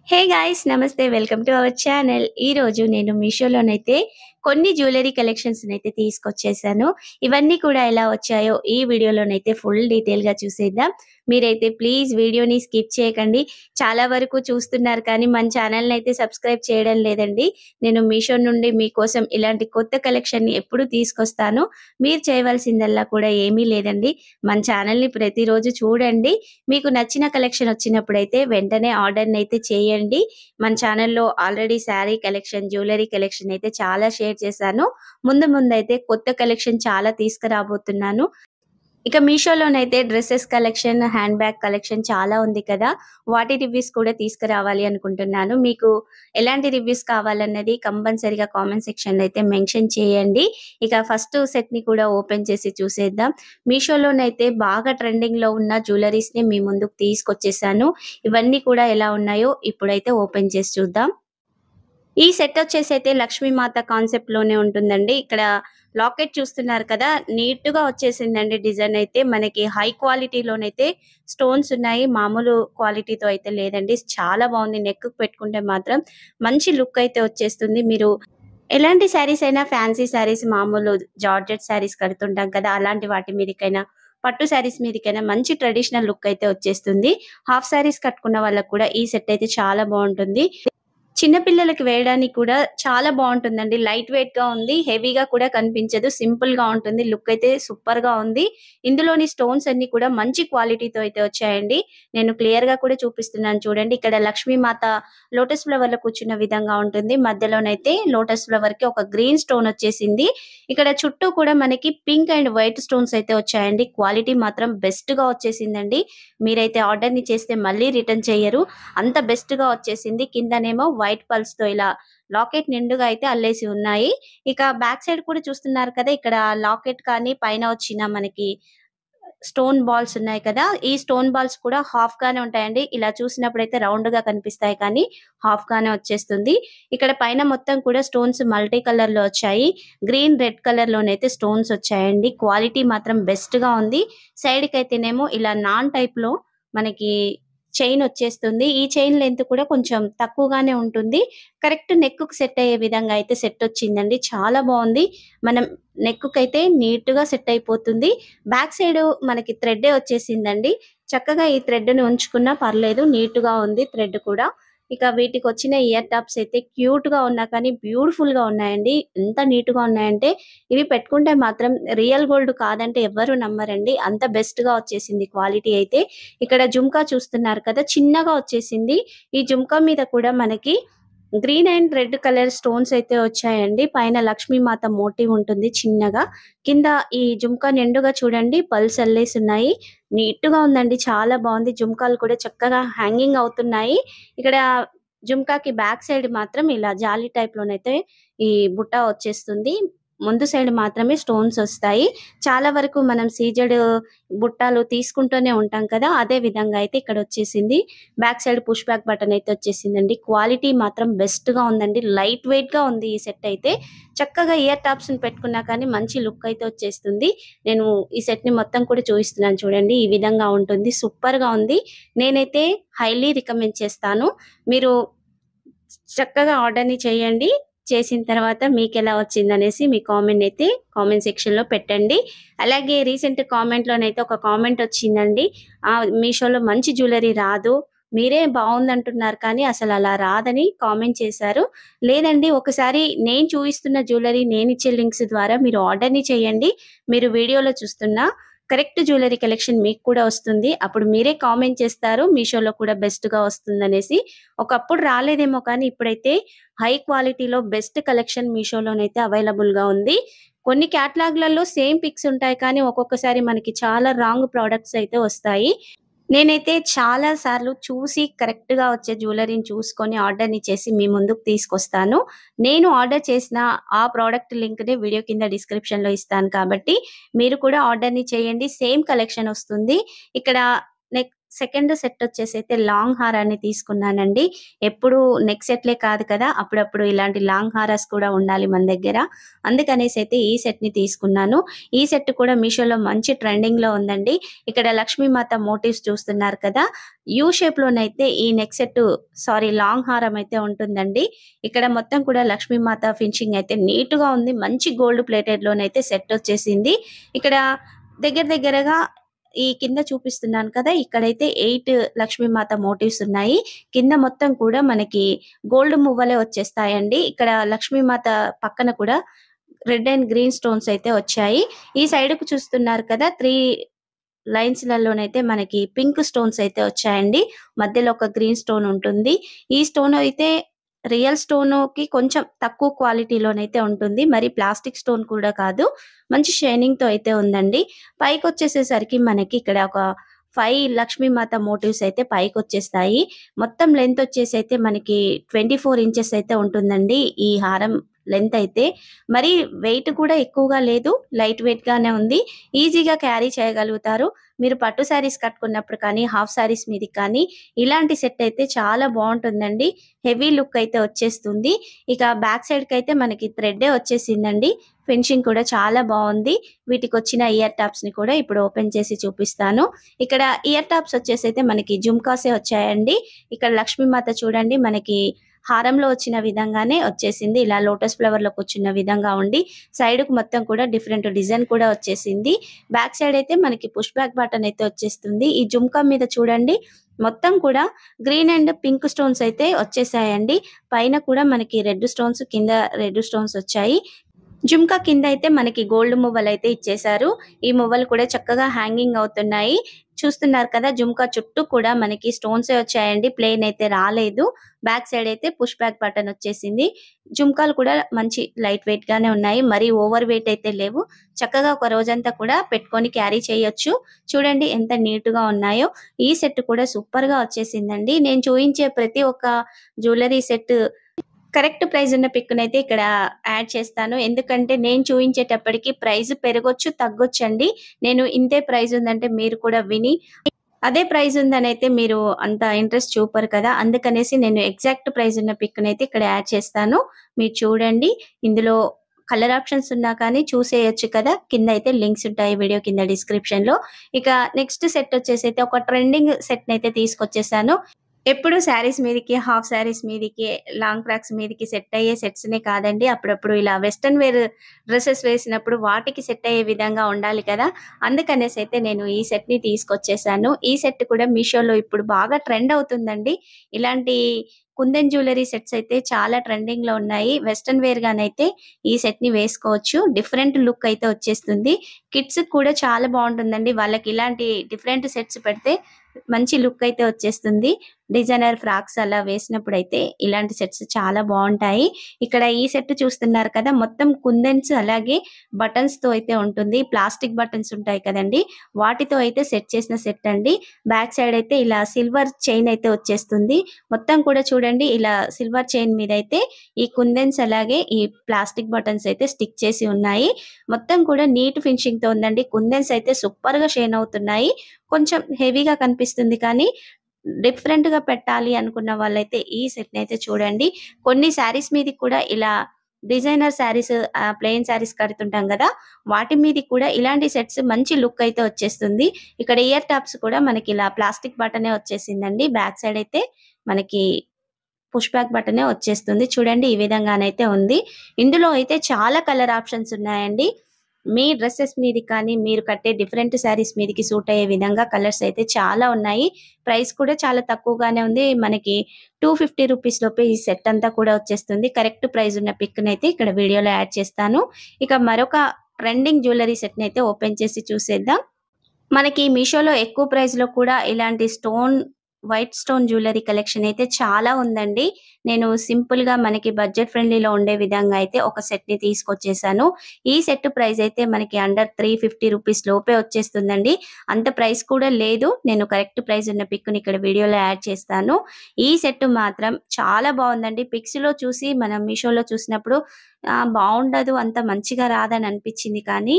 Hey guys నమస్తే welcome to our channel. ఈ రోజు నేను మీషోలోనైతే కొన్ని జ్యువెలరీ కలెక్షన్స్ అయితే తీసుకొచ్చేసాను. ఇవన్నీ కూడా ఎలా వచ్చాయో ఈ వీడియోలోనైతే ఫుల్ డీటెయిల్ గా చూసేద్దాం. మీరైతే ప్లీజ్ వీడియోని స్కిప్ చేయకండి. చాలా వరకు చూస్తున్నారు కానీ మన ఛానల్ అయితే సబ్స్క్రైబ్ చేయడం లేదండి. నేను మీషో నుండి మీకోసం ఇలాంటి కొత్త కలెక్షన్ ని ఎప్పుడు తీసుకొస్తాను. మీరు చేయవలసిందల్లా కూడా ఏమీ లేదండి. మన ఛానల్ ని ప్రతిరోజు చూడండి. మీకు నచ్చిన కలెక్షన్ వచ్చినప్పుడైతే వెంటనే ఆర్డర్‌ని అయితే చేయండి. మన ఛానల్‌లో already sari collection, jewellery collection అయితే చాలా షేర్ చేశాను. ముందైతే కొత్త కలెక్షన్ చాలా తీసుకురాబోతున్నాను. ఇక మీషోలోనైతే dresses collection, hand bag collection చాలా ఉంది కదా! వాటి రివ్యూస్ కూడా తీసుకురావాలి అనుకుంటున్నాను. మీకు ఎలాంటి రివ్యూస్ కావాలన్నది కంపల్సరీగా కామెంట్ సెక్షన్‌లో అయితే మెన్షన్ చేయండి. ఇక ఫస్ట్ సెట్‌ని కూడా ఓపెన్ చేసి చూసేద్దాం. మీషోలోనైతే బాగా ట్రెండింగ్‌లో ఉన్న జ్యువెలరీస్‌ని మీ ముందుకు తీసుకొచ్చేసాను. ఇవన్నీ కూడా ఎలా ఉన్నాయో ఇప్పుడైతే ఓపెన్ చేసి చూద్దాం. ఈ సెట్ వచ్చేసైతే లక్ష్మీమాత కాన్సెప్ట్ లోనే ఉంటుందండి. ఇక్కడ లాకెట్ చూస్తున్నారు కదా! నీట్‌గా వచ్చేసిందండి డిజైన్ అయితే. మనకి హై క్వాలిటీలోనైతే స్టోన్స్ ఉన్నాయి. మామూలు క్వాలిటీతో అయితే లేదండి. చాలా బాగుంది. నెక్‌కి పెట్టుకుంటే మాత్రం మంచి లుక్ అయితే వచ్చేస్తుంది. మీరు ఎలాంటి శారీస్ అయినా ఫ్యాన్సీ శారీస్, మామూలు జార్జెట్ శారీస్ కడుతుంటాం కదా! అలాంటి వాటి మీదకైనా, పట్టు శారీస్ మీదకైనా మంచి ట్రెడిషనల్ లుక్ అయితే వచ్చేస్తుంది. హాఫ్ శారీస్ కట్టుకున్న వాళ్ళకి కూడా ఈ సెట్ అయితే చాలా బాగుంటుంది. చిన్న పిల్లలకి వేయడానికి కూడా చాలా బాగుంటుందండి. లైట్ వెయిట్‌గా ఉంది. హెవీగా కూడా కనిపించదు. సింపుల్‌గా ఉంటుంది. లుక్ అయితే సూపర్‌గా ఉంది. ఇందులోని స్టోన్స్ అన్నీ కూడా మంచి క్వాలిటీతో అయితే వచ్చాయండి. నేను క్లియర్‌గా కూడా చూపిస్తున్నాను చూడండి. ఇక్కడ లక్ష్మీమాత లోటస్ ఫ్లవర్‌లో కూర్చున్న విధంగా ఉంటుంది. మధ్యలోనైతే లోటస్ ఫ్లవర్‌కి ఒక గ్రీన్ స్టోన్ వచ్చేసింది. ఇక్కడ చుట్టూ కూడా మనకి పింక్ అండ్ వైట్ స్టోన్స్ అయితే వచ్చాయండి. క్వాలిటీ మాత్రం బెస్ట్‌గా వచ్చేసిందండి. మీరైతే ఆర్డర్‌ని చేస్తే మళ్ళీ రిటర్న్ చెయ్యరు. అంత బెస్ట్‌గా వచ్చేసింది. కిందనేమో వైట్ పల్స్‌తో ఇలా లాకెట్ నిండుగా అయితే అల్లేసి ఉన్నాయి. ఇక బ్యాక్ సైడ్ కూడా చూస్తున్నారు కదా! ఇక్కడ లాకెట్ కానీ పైన వచ్చిన మనకి స్టోన్ బాల్స్ ఉన్నాయి కదా! ఈ స్టోన్ బాల్స్ కూడా హాఫ్ గానే ఉంటాయండి. ఇలా చూసినప్పుడైతే రౌండ్‌గా కనిపిస్తాయి కానీ హాఫ్ గానే వచ్చేస్తుంది. ఇక్కడ పైన మొత్తం కూడా స్టోన్స్ మల్టీ కలర్‌లో వచ్చాయి. గ్రీన్, రెడ్ కలర్‌లోనైతే స్టోన్స్ వచ్చాయండి. క్వాలిటీ మాత్రం బెస్ట్‌గా ఉంది. సైడ్‌కైతేనేమో ఇలా నాన్ టైప్‌లో మనకి చైన్ వచ్చేస్తుంది. ఈ చైన్ లెంత్ కూడా కొంచెం తక్కువగానే ఉంటుంది. కరెక్ట్ నెక్‌కి సెట్ అయ్యే విధంగా అయితే సెట్ వచ్చిందండి. చాలా బావుంది. మనం నెక్‌కైతే నీట్‌గా సెట్ అయిపోతుంది. బ్యాక్ సైడ్ మనకి థ్రెడ్డే వచ్చేసిందండి. చక్కగా ఈ థ్రెడ్‌ని ఉంచుకున్నా పర్లేదు. నీట్‌గా ఉంది థ్రెడ్ కూడా. ఇక వీటికొచ్చిన ఇయర్ టాప్స్ అయితే క్యూట్‌గా ఉన్నా కానీ బ్యూటిఫుల్‌గా ఉన్నాయండి. ఎంత నీట్‌గా ఉన్నాయంటే ఇవి పెట్టుకుంటే మాత్రం రియల్ గోల్డ్ కాదంటే ఎవ్వరు నమ్మరండి. అంత బెస్ట్‌గా వచ్చేసింది క్వాలిటీ అయితే. ఇక్కడ జుంకా చూస్తున్నారు కదా! చిన్నగా వచ్చేసింది. ఈ జుంకా మీద కూడా మనకి green and red colour stones అయితే వచ్చాయండి. పైన లక్ష్మీమాత మోటివ్ ఉంటుంది చిన్నగా. కింద ఈ జుంకా నిండుగా చూడండి పల్స్ అల్లేసున్నాయి. నీట్‌గా ఉందండి. చాలా బావుంది. జుంకాలు కూడా చక్కగా హ్యాంగింగ్ అవుతున్నాయి. ఇక్కడ జుంకాకి బ్యాక్ సైడ్ మాత్రం ఇలా జాలీ టైప్‌లోనైతే ఈ బుట్ట వచ్చేస్తుంది. ముందు సైడ్ మాత్రమే స్టోన్స్ ఒస్తాయి. చాలా వరకు మనం సీజెడ్ బుట్టాలు తీసుకుంటూనే ఉంటాం కదా! అదే విధంగా అయితే ఇక్కడొచ్చేసింది. Back side push back button అయితే వచ్చేసిందండి. క్వాలిటీ మాత్రం బెస్ట్‌గా ఉందండి. లైట్ వెయిట్‌గా ఉంది ఈ సెట్ అయితే. చక్కగా ఇయర్ టాప్స్‌ని పెట్టుకున్నా కానీ మంచి లుక్ అయితే వచ్చేస్తుంది. నేను ఈ సెట్‌ని మొత్తం కూడా చూపిస్తున్నాను చూడండి. ఈ విధంగా ఉంటుంది. సూపర్‌గా ఉంది. నేనైతే హైలీ రికమెండ్ చేస్తాను. మీరు చక్కగా ఆర్డర్‌ని చేయండి. చేసిన తర్వాత మీకెలా వచ్చిందనేసి మీ కామెంట్ అయితే కామెంట్ సెక్షన్‌లో పెట్టండి. అలాగే రీసెంట్ కామెంట్‌లోనైతే ఒక కామెంట్ వచ్చిందండి. మీషోలో మంచి జ్యువెలరీ రాదు. మీరే బావుందంటున్నారు కానీ అసలలా రాదని కామెంట్ చేశారు. లేదండి ఒకసారి నేను చూయిస్తున్న జ్యువెలరీ నేనిచ్చే లింక్స్ ద్వారా మీరు ఆర్డర్‌ని చేయండి. మీరు వీడియోలో చూస్తున్న కరెక్ట్ జ్యువెలరీ కలెక్షన్ మీకు కూడా వస్తుంది. అప్పుడు మీరే కామెంట్ చేస్తారు. మీషోలో కూడా బెస్ట్‌గా వస్తుందనేసి. ఒకప్పుడు రాలేదేమో కానీ ఇప్పుడైతే హై క్వాలిటీలో బెస్ట్ కలెక్షన్ మీషోలోనైతే అవైలబుల్‌గా ఉంది. కొన్ని క్యాటలాగ్‌లలో సేమ్ పిక్స్ ఉంటాయి కానీ ఒక్కొక్కసారి మనకి చాలా రాంగ్ ప్రొడక్ట్స్ అయితే వస్తాయి. నేనైతే చాలా సార్లు చూసి కరెక్ట్‌గా వచ్చే జ్యువెలరీని చూసుకొని ఆర్డర్‌ని చేసి మీ ముందుకు తీసుకొస్తాను. నేను ఆర్డర్ చేసిన ఆ ప్రొడక్ట్ లింక్‌ని వీడియో కింద డిస్క్రిప్షన్‌లో ఇస్తాను కాబట్టి మీరు కూడా ఆర్డర్‌ని చేయండి. సేమ్ కలెక్షన్ వస్తుంది. ఇక్కడ నెక్ సెకండ్ సెట్ వచ్చేసి అయితే లాంగ్ హారాన్ని తీసుకున్నానండి. ఎప్పుడు నెక్ సెట్లే కాదు కదా, అప్పుడప్పుడు ఇలాంటి లాంగ్ హారాస్ కూడా ఉండాలి మన దగ్గర. అందుకనేసి అయితే ఈ సెట్‌ని తీసుకున్నాను. ఈ సెట్ కూడా మీషోలో మంచి ట్రెండింగ్‌లో ఉందండి. ఇక్కడ లక్ష్మీమాత మోటివ్స్ చూస్తున్నారు కదా, యూ షేప్‌లోనైతే ఈ నెక్ సెట్ లాంగ్ హారం అయితే ఉంటుందండి. ఇక్కడ మొత్తం కూడా లక్ష్మీమాత ఫినిషింగ్ అయితే నీట్‌గా ఉంది. మంచి గోల్డ్ ప్లేటెడ్‌లోనైతే సెట్ వచ్చేసింది. ఇక్కడ దగ్గరగా ఈ కింద చూపిస్తున్నాను కదా, ఇక్కడైతే 8 లక్ష్మీమాత మోటివ్స్ ఉన్నాయి. కింద మొత్తం కూడా మనకి గోల్డ్ మువ్వలే వచ్చేస్తాయండి. ఇక్కడ లక్ష్మీమాత పక్కన కూడా రెడ్ అండ్ గ్రీన్ స్టోన్స్ అయితే వచ్చాయి. ఈ సైడ్‌కు చూస్తున్నారు కదా, 3 లైన్స్‌లలోనైతే మనకి పింక్ స్టోన్స్ అయితే వచ్చాయండి. మధ్యలో ఒక గ్రీన్ స్టోన్ ఉంటుంది. ఈ స్టోన్ అయితే రియల్ స్టోన్‌కి కొంచెం తక్కువ క్వాలిటీలోనైతే ఉంటుంది. మరి ప్లాస్టిక్ స్టోన్ కూడా కాదు. మంచి షైనింగ్‌తో అయితే ఉందండి. పైకొచ్చేసేసరికి మనకి ఇక్కడ ఒక 5 లక్ష్మీమాత మోటివ్స్ అయితే పైకొచ్చేస్తాయి. మొత్తం లెంత్ వచ్చేసి అయితే మనకి 24 ఇంచెస్ అయితే ఉంటుందండి ఈ హారం లెంత్ అయితే. మరి వెయిట్ కూడా ఎక్కువగా లేదు. లైట్ వెయిట్‌గానే ఉంది. ఈజీగా క్యారీ చేయగలుగుతారు. మీరు పట్టు శారీస్ కట్టుకున్నప్పుడు కానీ, హాఫ్ శారీస్ మీదకి కానీ ఇలాంటి సెట్ అయితే చాలా బావుంటుందండి. హెవీ లుక్ అయితే వచ్చేస్తుంది. ఇక బ్యాక్ సైడ్‌కైతే మనకి థ్రెడ్డే వచ్చేసిందండి. ఫినిషింగ్ కూడా చాలా బావుంది. వీటికొచ్చిన ఇయర్ టాప్స్‌ని కూడా ఇప్పుడు ఓపెన్ చేసి చూపిస్తాను. ఇక్కడ ఇయర్ టాప్స్ వచ్చేసైతే మనకి జుమ్కాసే వచ్చాయండి. ఇక్కడ లక్ష్మీమాత చూడండి మనకి హారంలో వచ్చిన విధంగానే వచ్చేసింది. ఇలా లోటస్ ఫ్లవర్‌లో కూర్చున్న విధంగా ఉండి, సైడ్‌కు మొత్తం కూడా డిఫరెంట్ డిజైన్ కూడా వచ్చేసింది. బ్యాక్ సైడ్ అయితే మనకి పుష్ బ్యాక్ బటన్ అయితే వచ్చేస్తుంది. ఈ జుమ్కా మీద చూడండి మొత్తం కూడా గ్రీన్ అండ్ పింక్ స్టోన్స్ అయితే వచ్చేసాయండి. పైన కూడా మనకి రెడ్ స్టోన్స్, కింద రెడ్ స్టోన్స్ వచ్చాయి. జుమ్కా కింద అయితే మనకి గోల్డ్ మువ్వలైతే ఇచ్చేశారు. ఈ మువ్వలు కూడా చక్కగా హ్యాంగింగ్ అవుతున్నాయి. చూస్తున్నారు కదా, జుమ్కా చుట్టూ కూడా మనకి స్టోన్సే వచ్చాయండి. ప్లెయిన్ అయితే రాలేదు. బ్యాక్ సైడ్ అయితే పుష్ బ్యాక్ బటన్ వచ్చేసింది. జుమ్కాలు కూడా మంచి లైట్ వెయిట్ గానే ఉన్నాయి. మరీ ఓవర్ వెయిట్ అయితే లేవు. చక్కగా ఒక రోజంతా కూడా పెట్టుకొని క్యారీ చేయొచ్చు. చూడండి ఎంత నీట్‌గా ఉన్నాయో. ఈ సెట్ కూడా సూపర్‌గా వచ్చేసిందండి. నేను చూయించే ప్రతి ఒక్క జ్యువెల్లరీ సెట్ కరెక్ట్ ప్రైస్ ఉన్న పిక్‌నైతే ఇక్కడ యాడ్ చేస్తాను. ఎందుకంటే నేను చూయించేటప్పటికి ప్రైస్ పెరగొచ్చు, తగ్గొచ్చండి. నేను ఇంతే ప్రైస్ ఉందంటే మీరు కూడా విని అదే ప్రైస్ ఉందనైతే మీరు అంత ఇంట్రెస్ట్ చూపరు కదా, అందుకనేసి నేను ఎగ్జాక్ట్ ప్రైస్ ఉన్న పిక్‌నైతే ఇక్కడ యాడ్ చేస్తాను. మీరు చూడండి. ఇందులో కలర్ ఆప్షన్స్ ఉన్నా కానీ చూసేయొచ్చు కదా. కింద అయితే లింక్స్ ఉంటాయి వీడియో కింద డిస్క్రిప్షన్‌లో. ఇక నెక్స్ట్ సెట్ వచ్చేసైతే ఒక ట్రెండింగ్ సెట్‌నైతే తీసుకొచ్చేసాను. ఎప్పుడు శారీస్ మీదకి, హాఫ్ శారీస్ మీదకి, లాంగ్ ఫ్రాక్స్ మీదకి సెట్ అయ్యే సెట్స్‌నే కాదండి. అప్పుడప్పుడు ఇలా వెస్టర్న్ వేర్ డ్రెసెస్ వేసినప్పుడు వాటికి సెట్ అయ్యే విధంగా ఉండాలి కదా, అందుకనేసైతే నేను ఈ సెట్‌ని తీసుకొచ్చేసాను. ఈ సెట్ కూడా మీషోలో ఇప్పుడు బాగా ట్రెండ్ అవుతుందండి. ఇలాంటి కుందన్ జ్యువెల్లరీ సెట్స్ అయితే చాలా ట్రెండింగ్‌లో ఉన్నాయి. వెస్టర్న్ వేర్‌గానైతే ఈ సెట్‌ని వేసుకోవచ్చు. డిఫరెంట్ లుక్ అయితే వచ్చేస్తుంది. కిడ్స్‌కి కూడా చాలా బావుంటుందండి. వాళ్ళకి ఇలాంటి డిఫరెంట్ సెట్స్ పెడితే మంచి లుక్ అయితే వచ్చేస్తుంది. డిజైనర్ ఫ్రాక్స్ అలా వేసినప్పుడైతే ఇలాంటి సెట్స్ చాలా బావుంటాయి. ఇక్కడ ఈ సెట్ చూస్తున్నారు కదా, మొత్తం కుందన్స్ అలాగే బటన్స్‌తో అయితే ఉంటుంది. ప్లాస్టిక్ బటన్స్ ఉంటాయి కదండీ, వాటితో అయితే సెట్ చేసిన సెట్ అండి. బ్యాక్ సైడ్ అయితే ఇలా సిల్వర్ చైన్ అయితే వచ్చేస్తుంది. మొత్తం కూడా చూడండి ఇలా సిల్వర్ చైన్ మీదైతే ఈ కుందన్స్ అలాగే ఈ ప్లాస్టిక్ బటన్స్ అయితే స్టిక్ చేసి ఉన్నాయి. మొత్తం కూడా నీట్ ఫినిషింగ్‌తో ఉందండి. కుందన్స్ అయితే సూపర్‌గా షైన్ అవుతున్నాయి. కొంచెం హెవీగా కనిపిస్తుంది కానీ డిఫరెంట్‌గా పెట్టాలి అనుకున్న వాళ్ళైతే ఈ సెట్‌నైతే చూడండి. కొన్ని శారీస్ మీదకి కూడా ఇలా డిజైనర్ శారీస్ ప్లెయిన్ శారీస్ కడుతుంటాం గదా, వాటి మీదకి కూడా ఇలాంటి సెట్స్ మంచి లుక్ అయితే వచ్చేస్తుంది. ఇక్కడ ఇయర్ టాప్స్ కూడా మనకి ఇలా ప్లాస్టిక్ బటనే వచ్చేసిందండి. బ్యాక్ సైడ్ అయితే మనకి పుష్ బ్యాక్ బటనే వచ్చేస్తుంది. చూడండి ఈ విధంగానైతే ఉంది. ఇందులో అయితే చాలా కలర్ ఆప్షన్స్ ఉన్నాయండి. మీ డ్రెసెస్ మీదకి కానీ, మీరు కట్టే డిఫరెంట్ శారీస్ మీదకి సూట్ అయ్యే విధంగా కలర్స్ అయితే చాలా ఉన్నాయి. ప్రైస్ కూడా చాలా తక్కువగానే ఉంది. మనకి 250 రూపీస్ లోపే ఈ సెట్ అంతా కూడా వచ్చేస్తుంది. కరెక్ట్ ప్రైస్ ఉన్న పిక్‌నైతే ఇక్కడ వీడియోలో యాడ్ చేస్తాను. ఇక మరొక ట్రెండింగ్ జ్యువెల్లరీ సెట్‌నైతే ఓపెన్ చేసి చూసేద్దాం. మనకి మీషోలో ఎక్కువ ప్రైస్‌లో కూడా ఇలాంటి వైట్ స్టోన్ జ్యువెల్లరీ కలెక్షన్ అయితే చాలా ఉందండి. నేను సింపుల్‌గా మనకి బడ్జెట్ ఫ్రెండ్లీలో ఉండే విధంగా అయితే ఒక సెట్‌ని తీసుకొచ్చేసాను. ఈ సెట్ ప్రైస్ అయితే మనకి అండర్ 350 రూపీస్ లోపే వచ్చేస్తుందండి. అంత ప్రైస్ కూడా లేదు. నేను కరెక్ట్ ప్రైస్ ఉన్న పిక్‌ని ఇక్కడ వీడియోలో యాడ్ చేస్తాను. ఈ సెట్ మాత్రం చాలా బావుందండి. పిక్స్‌లో చూసి మనం మీషోలో చూసినప్పుడు బావుండదు, అంత మంచిగా రాదని అనిపించింది కానీ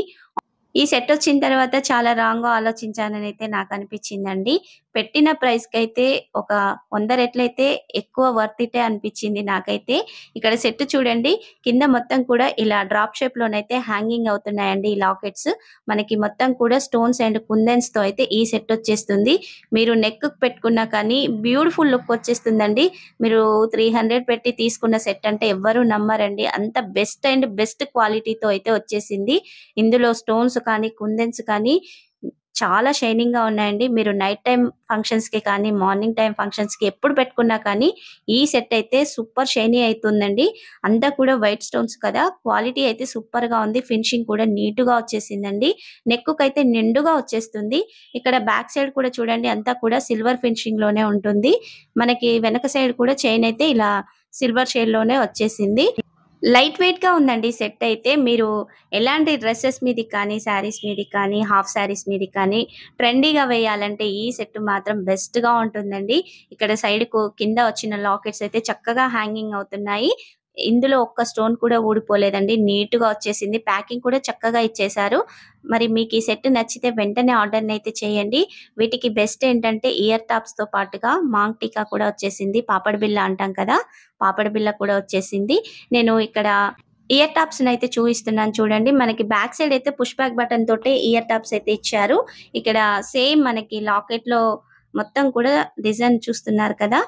ఈ సెట్ వచ్చిన తర్వాత చాలా రాంగ్‌గా ఆలోచించాననైతే నాకనిపించిందండి. పెట్టిన ప్రైస్‌కైతే ఒక 100 రెట్లయితే ఎక్కువ వర్త్ ఇటే అనిపించింది నాకైతే. ఇక్కడ సెట్ చూడండి. కింద మొత్తం కూడా ఇలా డ్రాప్ షేప్‌లోనైతే హ్యాంగింగ్ అవుతున్నాయండి ఈ లాకెట్స్. మనకి మొత్తం కూడా స్టోన్స్ అండ్ కుందన్స్‌తో అయితే ఈ సెట్ వచ్చేస్తుంది. మీరు నెక్‌కి పెట్టుకున్నా కానీ బ్యూటిఫుల్ లుక్ వచ్చేస్తుందండి. మీరు 300 పెట్టి తీసుకున్న సెట్ అంటే ఎవ్వరు నమ్మరండి. అంత బెస్ట్ క్వాలిటీతో అయితే వచ్చేసింది. ఇందులో స్టోన్స్ కానీ, కుందన్స్ కానీ చాలా షైనింగ్‌గా ఉన్నాయండి. మీరు నైట్ టైమ్ ఫంక్షన్స్‌కి కానీ, మార్నింగ్ టైమ్ ఫంక్షన్స్‌కి ఎప్పుడు పెట్టుకున్నా కానీ ఈ సెట్ అయితే సూపర్ షైనీ అయితుందండి. అంతా కూడా వైట్ స్టోన్స్ కదా! క్వాలిటీ అయితే సూపర్‌గా ఉంది. ఫినిషింగ్ కూడా నీట్‌గా వచ్చేసిందండి. నెక్కుకైతే నిండుగా వచ్చేస్తుంది. ఇక్కడ బ్యాక్ సైడ్ కూడా చూడండి అంతా కూడా సిల్వర్ ఫినిషింగ్‌లోనే ఉంటుంది. మనకి వెనక సైడ్ కూడా చైన్ అయితే ఇలా సిల్వర్ షేడ్‌లోనే వచ్చేసింది. లైట్ వెయిట్‌గా ఉందండి సెట్ అయితే. మీరు ఎలాంటి డ్రెసెస్ మీదకి కానీ, శారీస్ మీదకి కానీ, హాఫ్ శారీస్ మీదకి కానీ ట్రెండీగా వేయాలంటే ఈ సెట్ మాత్రం బెస్ట్‌గా ఉంటుందండి. ఇక్కడ సైడ్‌కు కింద వచ్చిన లాకెట్స్ అయితే చక్కగా హ్యాంగింగ్ అవుతున్నాయి. ఇందులో ఒక్క స్టోన్ కూడా ఊడిపోలేదండి. నీట్‌గా వచ్చేసింది. ప్యాకింగ్ కూడా చక్కగా ఇచ్చేశారు. మరి మీకు ఈ సెట్ నచ్చితే వెంటనే ఆర్డర్‌నైతే చేయండి. వీటికి బెస్ట్ ఏంటంటే ఇయర్ టాప్స్‌తో పాటుగా మాంగ్ టీకా కూడా వచ్చేసింది. పాపడి బిళ్ళ అంటాం కదా! పాపడి బిళ్ళ కూడా వచ్చేసింది. నేను ఇక్కడ ఇయర్ టాప్స్‌నైతే చూయిస్తున్నాను చూడండి. మనకి బ్యాక్ సైడ్ అయితే పుష్ బ్యాక్ బటన్ తోటే ఇయర్ టాప్స్ అయితే ఇచ్చారు. ఇక్కడ సేమ్ మనకి లాకెట్‌లో మొత్తం కూడా డిజైన్ చూస్తున్నారు కదా!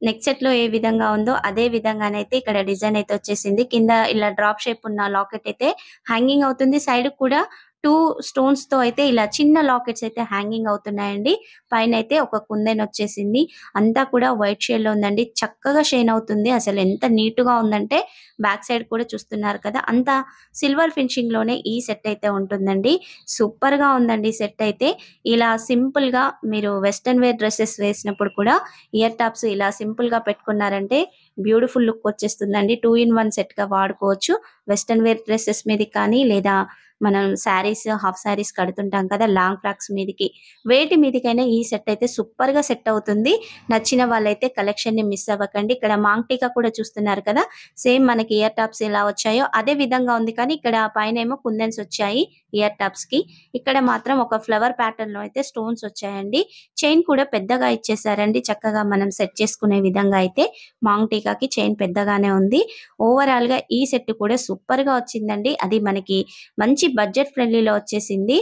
నెక్ సెట్‌లో ఏ విధంగా ఉందో అదే విధంగానైతే ఇక్కడ డిజైన్ అయితే వచ్చేసింది. కింద ఇలా డ్రాప్ షేప్ ఉన్న లాకెట్ అయితే హ్యాంగింగ్ అవుతుంది. సైడ్‌కి కూడా 2 స్టోన్స్‌తో అయితే ఇలా చిన్న లాకెట్స్ అయితే హ్యాంగింగ్ అవుతున్నాయండి. పైనైతే ఒక కుందన్ వచ్చేసింది. అంతా కూడా వైట్ షేడ్‌లో ఉందండి. చక్కగా షైన్ అవుతుంది. అసలు ఎంత నీట్‌గా ఉందంటే బ్యాక్ సైడ్ కూడా చూస్తున్నారు కదా! అంతా సిల్వర్ ఫినిషింగ్‌లోనే ఈ సెట్ అయితే ఉంటుందండి. సూపర్‌గా ఉందండి సెట్ అయితే. ఇలా సింపుల్‌గా మీరు వెస్టర్న్ వేర్ డ్రెసెస్ వేసినప్పుడు కూడా ఇయర్ టాప్స్ ఇలా సింపుల్‌గా పెట్టుకున్నారంటే బ్యూటిఫుల్ లుక్ వచ్చేస్తుందండి. 2 ఇన్ 1 సెట్‌గా వాడుకోవచ్చు. వెస్టర్న్ వేర్ డ్రెసెస్ మీదకి కానీ లేదా మనం శారీస్, హాఫ్ శారీస్ కడుతుంటాం కదా! లాంగ్ ఫ్రాక్స్ మీదకి. వేటి మీదకైనా ఈ సెట్ అయితే సూపర్‌గా సెట్ అవుతుంది. నచ్చిన వాళ్ళైతే కలెక్షన్‌ని మిస్ అవ్వకండి. ఇక్కడ మాంగ్ టీకా కూడా చూస్తున్నారు కదా! సేమ్ మనకి ఇయర్ టాప్స్ ఎలా వచ్చాయో అదే విధంగా ఉంది కానీ ఇక్కడ పైనేమో కుందన్స్ వచ్చాయి ఇయర్ టాప్స్‌కి. ఇక్కడ మాత్రం ఒక ఫ్లవర్ ప్యాటర్న్‌లో అయితే స్టోన్స్ వచ్చాయండి. చైన్ కూడా పెద్దగా ఇచ్చేసారండి. చక్కగా మనం సెట్ చేసుకునే విధంగా అయితే మాంగ్ టీకాకి చైన్ పెద్దగానే ఉంది. ఓవరాల్‌గా ఈ సెట్ కూడా సూపర్‌గా వచ్చిందండి. అది మనకి మంచి బడ్జెట్ ఫ్రెండ్లీలో వచ్చేసింది.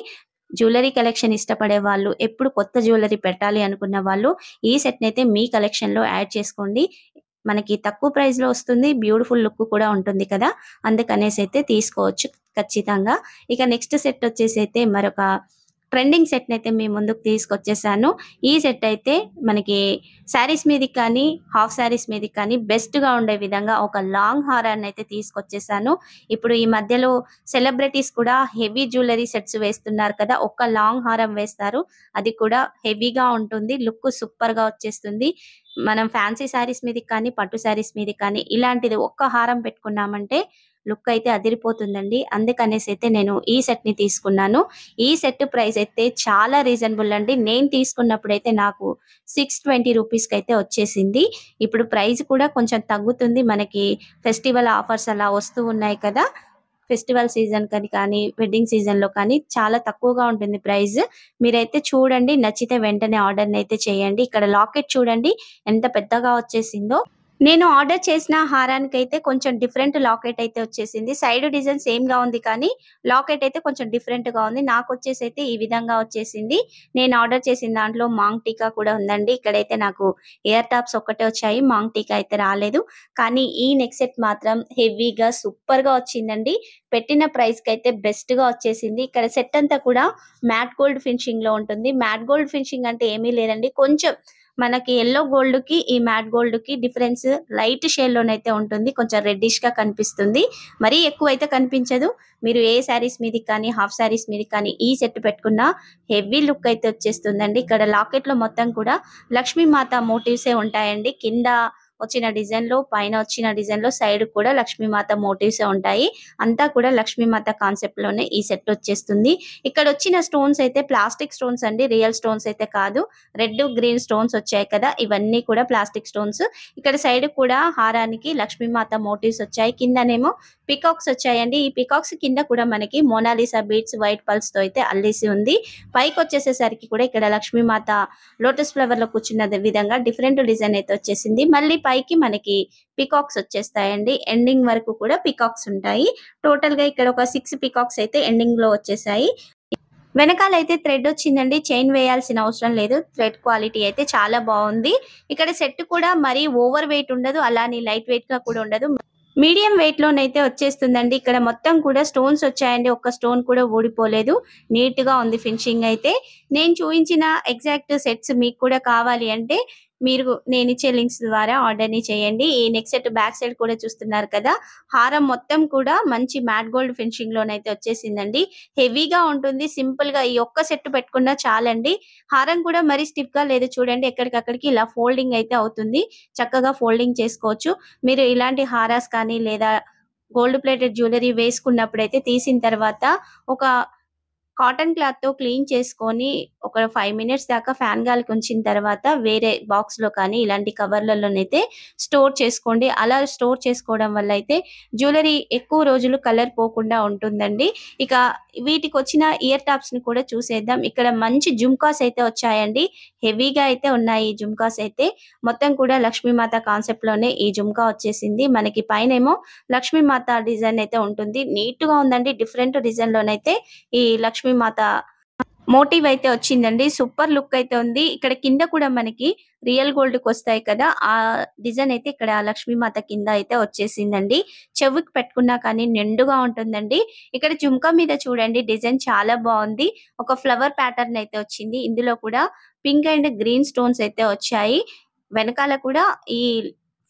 జ్యువెల్లరీ కలెక్షన్ ఇష్టపడే వాళ్ళు, ఎప్పుడు కొత్త జ్యువెల్లరీ పెట్టాలి అనుకున్న వాళ్ళు ఈ సెట్‌నైతే మీ కలెక్షన్‌లో యాడ్ చేసుకోండి. మనకి తక్కువ ప్రైస్‌లో వస్తుంది. బ్యూటిఫుల్ లుక్ కూడా ఉంటుంది కదా! అందుకనేసైతే తీసుకోవచ్చు ఖచ్చితంగా. ఇక నెక్స్ట్ సెట్ వచ్చేసైతే మరొక ట్రెండింగ్ సెట్‌నైతే మీ ముందుకు తీసుకొచ్చేసాను. ఈ సెట్ అయితే మనకి శారీస్ మీదకి కానీ, హాఫ్ శారీస్ మీదకి కానీ బెస్ట్‌గా ఉండే విధంగా ఒక లాంగ్ హారాన్నయితే తీసుకొచ్చేసాను. ఇప్పుడు ఈ మధ్యలో సెలబ్రిటీస్ కూడా హెవీ జ్యువెల్లరీ సెట్స్ వేస్తున్నారు కదా! ఒక్క లాంగ్ హారం వేస్తారు. అది కూడా హెవీగా ఉంటుంది. లుక్ సూపర్‌గా వచ్చేస్తుంది. మనం ఫ్యాన్సీ శారీస్ మీదకి కానీ, పట్టు శారీస్ మీదకి కానీ ఇలాంటిది ఒక్క హారం పెట్టుకున్నామంటే లుక్ అయితే అదిరిపోతుందండి. అందుకనేసైతే నేను ఈ సెట్‌ని తీసుకున్నాను. ఈ సెట్ ప్రైస్ అయితే చాలా రీజనబుల్ అండి. నేను తీసుకున్నప్పుడైతే నాకు 620 రూపీస్‌కైతే వచ్చేసింది. ఇప్పుడు ప్రైస్ కూడా కొంచెం తగ్గుతుంది. మనకి ఫెస్టివల్ ఆఫర్స్ అలా వస్తూ ఉన్నాయి కదా! ఫెస్టివల్ సీజన్ కని కానీ, వెడ్డింగ్ సీజన్‌లో కానీ చాలా తక్కువగా ఉంటుంది ప్రైస్. మీరైతే చూడండి. నచ్చితే వెంటనే ఆర్డర్‌నైతే చేయండి. ఇక్కడ లాకెట్ చూడండి ఎంత పెద్దగా వచ్చేసిందో. నేను ఆర్డర్ చేసిన హారానికైతే కొంచెం డిఫరెంట్ లాకెట్ అయితే వచ్చేసింది. సైడ్ డిజైన్ సేమ్‌గా ఉంది కానీ, లాకెట్ అయితే కొంచెం డిఫరెంట్‌గా ఉంది. నాకొచ్చేసైతే ఈ విధంగా వచ్చేసింది. నేను ఆర్డర్ చేసిన దాంట్లో మాంగ్ టీకా కూడా ఉందండి. ఇక్కడైతే నాకు ఇయర్ టాప్స్ ఒక్కటే వచ్చాయి. మాంగ్ టీకా అయితే రాలేదు. కానీ ఈ నెక్ సెట్ మాత్రం హెవీగా సూపర్‌గా వచ్చిందండి. పెట్టిన ప్రైస్‌కైతే బెస్ట్‌గా వచ్చేసింది. ఇక్కడ సెట్ అంతా కూడా మ్యాట్ గోల్డ్ ఫినిషింగ్‌లో ఉంటుంది. మ్యాట్ గోల్డ్ ఫినిషింగ్ అంటే ఏమీ లేదండి. కొంచెం మనకి యెల్లో గోల్డ్‌కి, ఈ మ్యాట్ గోల్డ్‌కి డిఫరెన్స్ లైట్ షేడ్‌లోనైతే ఉంటుంది. కొంచెం రెడ్డిష్‌గా కనిపిస్తుంది. మరీ ఎక్కువైతే కనిపించదు. మీరు ఏ శారీస్ మీదకి కానీ, హాఫ్ శారీస్ మీదకి కానీ ఈ సెట్ పెట్టుకున్న హెవీ లుక్ అయితే వచ్చేస్తుందండి. ఇక్కడ లాకెట్‌లో మొత్తం కూడా లక్ష్మీమాత మోటివ్సే ఉంటాయండి. కింద వచ్చిన డిజైన్ లో పైన వచ్చిన డిజైన్ లో సైడ్ కూడా లక్ష్మీమాత మోటివ్స్ ఉంటాయి. అంతా కూడా లక్ష్మీమాత కాన్సెప్ట్ లోనే ఈ సెట్ వచ్చేస్తుంది. ఇక్కడ వచ్చిన స్టోన్స్ అయితే ప్లాస్టిక్ స్టోన్స్ అండి, రియల్ స్టోన్స్ అయితే కాదు. రెడ్ గ్రీన్ స్టోన్స్ వచ్చాయి కదా, ఇవన్నీ కూడా ప్లాస్టిక్ స్టోన్స్. ఇక్కడ సైడ్ కూడా హారానికి లక్ష్మీమాత మోటివ్స్ వచ్చాయి. కిందనేమో పికాక్స్ వచ్చాయండి. ఈ పికాక్స్ కింద కూడా మనకి మోనాలిసా బీడ్స్ వైట్ పల్స్ తో అయితే అల్లేసి ఉంది. పైకి వచ్చేసేసరికి కూడా ఇక్కడ లక్ష్మీమాత లోటస్ ఫ్లవర్ లో కూర్చున్న విధంగా డిఫరెంట్ డిజైన్ అయితే వచ్చేసింది. మళ్ళీ పైకి మనకి పికాక్స్ వచ్చేస్తాయండి. ఎండింగ్ వరకు కూడా పికాక్స్ ఉంటాయి. టోటల్ గా ఇక్కడ ఒక 6 పికాక్స్ అయితే ఎండింగ్ లో వచ్చేసాయి. వెనకాల అయితే థ్రెడ్ వచ్చిందండి. చైన్ వేయాల్సిన అవసరం లేదు. థ్రెడ్ క్వాలిటీ అయితే చాలా బాగుంది. ఇక్కడ సెట్ కూడా మరీ ఓవర్ వెయిట్ ఉండదు, అలానే లైట్ వెయిట్ గా కూడా ఉండదు. మీడియం వెయిట్ లోనైతే వచ్చేస్తుందండి. ఇక్కడ మొత్తం కూడా స్టోన్స్ వచ్చాయండి. ఒక్క స్టోన్ కూడా ఊడిపోలేదు. నీట్ గా ఉంది ఫినిషింగ్ అయితే. నేను చూపించిన ఎగ్జాక్ట్ సెట్స్ మీకు కూడా కావాలి అంటే మీరు నేను ఇచ్చే లింక్స్ ద్వారా ఆర్డర్ ని చేయండి. ఈ నెక్ సెట్ బ్యాక్ సైడ్ కూడా చూస్తున్నారు కదా, హారం మొత్తం కూడా మంచి మ్యాట్ గోల్డ్ ఫినిషింగ్ లోనైతే వచ్చేసిందండి. హెవీగా ఉంటుంది. సింపుల్ గా ఈ ఒక్క సెట్ పెట్టుకున్నా చాలండి. హారం కూడా మరి స్టిఫ్ గా లేదు చూడండి, ఎక్కడికక్కడికి ఇలా ఫోల్డింగ్ అయితే అవుతుంది. చక్కగా ఫోల్డింగ్ చేసుకోవచ్చు. మీరు ఇలాంటి హారాస్ కానీ లేదా గోల్డ్ ప్లేటెడ్ జ్యువెలరీ వేసుకున్నప్పుడైతే తీసిన తర్వాత ఒక కాటన్ క్లాత్ తో క్లీన్ చేసుకొని ఒక 5 మినిట్స్ దాకా ఫ్యాన్ గాలికి ఉంచిన తర్వాత వేరే బాక్స్ లో కానీ ఇలాంటి కవర్లలోనైతే స్టోర్ చేసుకోండి. అలా స్టోర్ చేసుకోవడం వల్ల అయితే జ్యువెలరీ ఎక్కువ రోజులు కలర్ పోకుండా ఉంటుందండి. ఇక వీటికి వచ్చిన ఇయర్ టాప్స్ ని కూడా చూసేద్దాం. ఇక్కడ మంచి జుమ్కాస్ అయితే వచ్చాయండి. హెవీగా అయితే ఉన్నాయి ఈ జుమ్కాస్ అయితే. మొత్తం కూడా లక్ష్మీమాత కాన్సెప్ట్ లోనే ఈ జుమ్కా వచ్చేసింది. మనకి పైనేమో లక్ష్మీమాత డిజైన్ అయితే ఉంటుంది. నీట్ గా ఉందండి. డిఫరెంట్ డిజైన్ లోనైతే ఈ లక్ష్మీమాత మోటివ్ అయితే వచ్చిందండి. సూపర్ లుక్ అయితే ఉంది. ఇక్కడ కింద కూడా మనకి రియల్ గోల్డ్ కి వస్తాయి కదా, ఆ డిజైన్ అయితే ఇక్కడ లక్ష్మీమాత కింద అయితే వచ్చేసిందండి. చెవికి పెట్టుకున్నా కానీ నిండుగా ఉంటుందండి. ఇక్కడ జుమ్కా మీద చూడండి డిజైన్ చాలా బాగుంది. ఒక ఫ్లవర్ ప్యాటర్న్ అయితే వచ్చింది. ఇందులో కూడా పింక్ అండ్ గ్రీన్ స్టోన్స్ అయితే వచ్చాయి. వెనకాల కూడా ఈ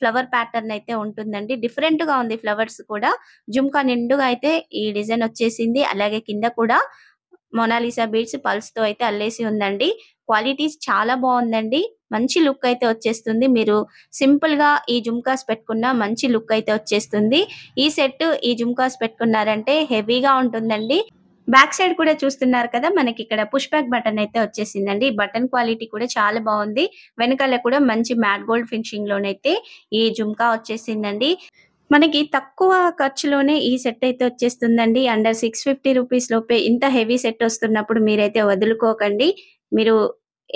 ఫ్లవర్ ప్యాటర్న్ అయితే ఉంటుందండి. డిఫరెంట్ గా ఉంది ఫ్లవర్స్ కూడా. జుమ్కా నిండుగా అయితే ఈ డిజైన్ వచ్చేసింది. అలాగే కింద కూడా మొనాలిసా బీడ్స్ పల్స్ తో అయితే అల్లేసి ఉందండి. క్వాలిటీస్ చాలా బాగుందండి. మంచి లుక్ అయితే వచ్చేస్తుంది. మీరు సింపుల్ గా ఈ జుమ్కాస్ పెట్టుకున్న మంచి లుక్ అయితే వచ్చేస్తుంది. ఈ సెట్ ఈ జుమ్కాస్ పెట్టుకున్నారంటే హెవీగా ఉంటుందండి. బ్యాక్ సైడ్ కూడా చూస్తున్నారు కదా, మనకి ఇక్కడ పుష్ బ్యాక్ బటన్ అయితే వచ్చేసిందండి. బటన్ క్వాలిటీ కూడా చాలా బాగుంది. వెనకాల కూడా మంచి మ్యాట్ గోల్డ్ ఫినిషింగ్ లోనైతే ఈ జుమ్కా వచ్చేసిందండి. మనకి తక్కువ ఖర్చులోనే ఈ సెట్ అయితే వచ్చేస్తుందండి. అండర్ 650 రూపీస్ లోపే ఇంత హెవీ సెట్ వస్తున్నప్పుడు మీరైతే వదులుకోకండి. మీరు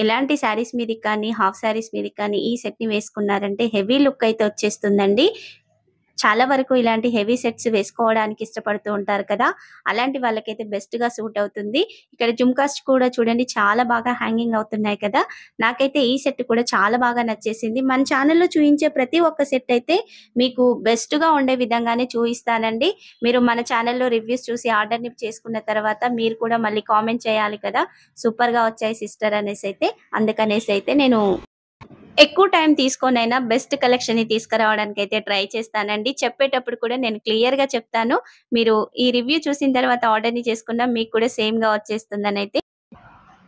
ఎలాంటి శారీస్ మీదకి కానీ హాఫ్ శారీస్ మీదకి కానీ ఈ సెట్ ని వేసుకున్నారంటే హెవీ లుక్ అయితే వచ్చేస్తుందండి. చాలా వరకు ఇలాంటి హెవీ సెట్స్ వేసుకోవడానికి ఇష్టపడుతూ ఉంటారు కదా, అలాంటి వాళ్ళకైతే బెస్ట్ గా సూట్ అవుతుంది. ఇక్కడ జుమ్కాస్ కూడా చూడండి చాలా బాగా హ్యాంగింగ్ అవుతున్నాయి కదా. నాకైతే ఈ సెట్ కూడా చాలా బాగా నచ్చేసింది. మన ఛానల్లో చూపించే ప్రతి ఒక్క సెట్ అయితే మీకు బెస్ట్ గా ఉండే విధంగానే చూపిస్తానండి. మీరు మన ఛానల్లో రివ్యూస్ చూసి ఆర్డర్ ని చేసుకున్న తర్వాత మీరు కూడా మళ్ళీ కామెంట్ చేయాలి కదా, సూపర్ గా వచ్చాయి సిస్టర్ అనేసి అయితే. అందుకనేసి అయితే నేను ఎక్కువ టైం తీసుకోనైనా బెస్ట్ కలెక్షన్ ని తీసుకురావడానికి అయితే ట్రై చేస్తానండి. చెప్పేటప్పుడు కూడా నేను క్లియర్ గా చెప్తాను. మీరు ఈ రివ్యూ చూసిన తర్వాత ఆర్డర్ ని చేసుకున్నా మీకు కూడా సేమ్ గా వచ్చేస్తుందని అయితే.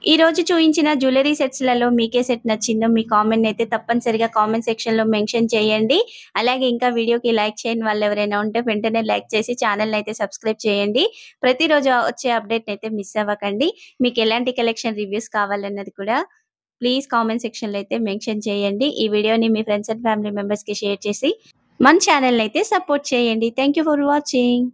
ఈ రోజు చూపించిన జ్యువెలరీ సెట్స్ లలో మీకే సెట్ నచ్చిందో మీ కామెంట్ అయితే తప్పనిసరిగా కామెంట్ సెక్షన్ లో మెన్షన్ చేయండి. అలాగే ఇంకా వీడియోకి లైక్ చేయని వాళ్ళు ఎవరైనా ఉంటే వెంటనే లైక్ చేసి ఛానల్ అయితే సబ్స్క్రైబ్ చేయండి. ప్రతిరోజు వచ్చే అప్డేట్ అయితే మిస్ అవ్వకండి. మీకు ఎలాంటి కలెక్షన్ రివ్యూస్ కావాలన్నది కూడా ప్లీజ్ కామెంట్ సెక్షన్ లో అయితే మెన్షన్ చేయండి. ఈ వీడియోని మీ ఫ్రెండ్స్ అండ్ ఫ్యామిలీ మెంబర్స్ కి షేర్ చేసి మన ఛానల్ అయితే సపోర్ట్ చేయండి. Thank you for watching.